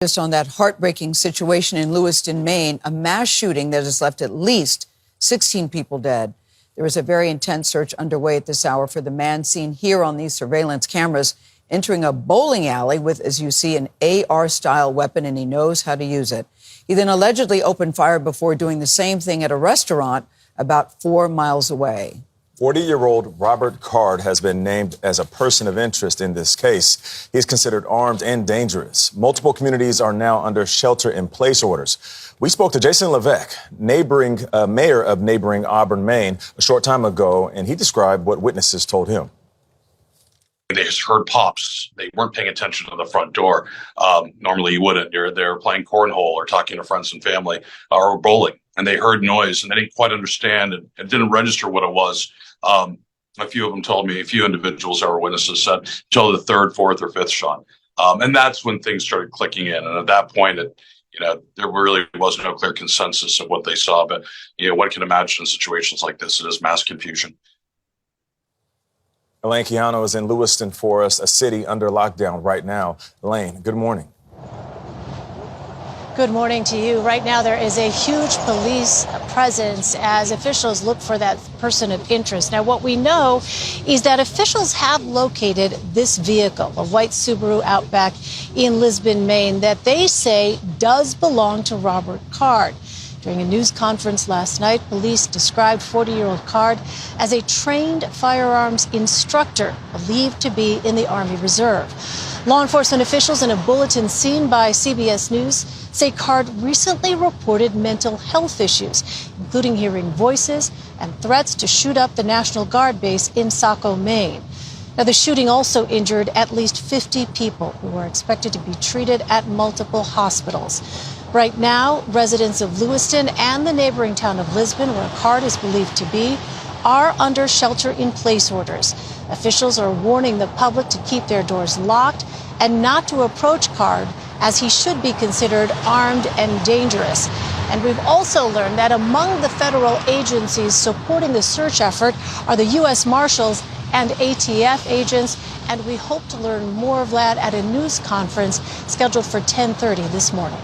Just on that heartbreaking situation in Lewiston, Maine, a mass shooting that has left at least 16 people dead. There is a very intense search underway at this hour for the man seen here on these surveillance cameras entering a bowling alley with, as you see, an AR-style weapon, and he knows how to use it. He then allegedly opened fire before doing the same thing at a restaurant about 4 miles away. 40-year-old Robert Card has been named as a person of interest in this case. He is considered armed and dangerous. Multiple communities are now under shelter-in-place orders. We spoke to Jason Levesque, mayor of neighboring Auburn, Maine, a short time ago, and he described what witnesses told him. They just heard pops. They weren't paying attention to the front door. Normally you wouldn't. You're there playing cornhole or talking to friends and family or bowling, and they heard noise and they didn't quite understand and didn't register what it was. A few of them told me, a few individuals that were witnesses said until the third, fourth, or fifth shot. And that's when things started clicking in. And at that point, there really was no clear consensus of what they saw. But, one can imagine in situations like this, it is mass confusion. Elaine Quijano is in Lewiston for us, a city under lockdown right now. Elaine, good morning. Good morning to you. Right now, there is a huge police presence as officials look for that person of interest. Now, what we know is that officials have located this vehicle, a white Subaru Outback in Lisbon, Maine, that they say does belong to Robert Card. During a news conference last night, police described 40-year-old Card as a trained firearms instructor believed to be in the Army Reserve. Law enforcement officials in a bulletin seen by CBS News say Card recently reported mental health issues, including hearing voices and threats to shoot up the National Guard base in Saco, Maine. Now, the shooting also injured at least 50 people who are expected to be treated at multiple hospitals. Right now, residents of Lewiston and the neighboring town of Lisbon, where Card is believed to be, are under shelter-in-place orders. Officials are warning the public to keep their doors locked and not to approach Card, as he should be considered armed and dangerous. And we've also learned that among the federal agencies supporting the search effort are the U.S. Marshals and ATF agents, and we hope to learn more of that at a news conference scheduled for 10:30 this morning.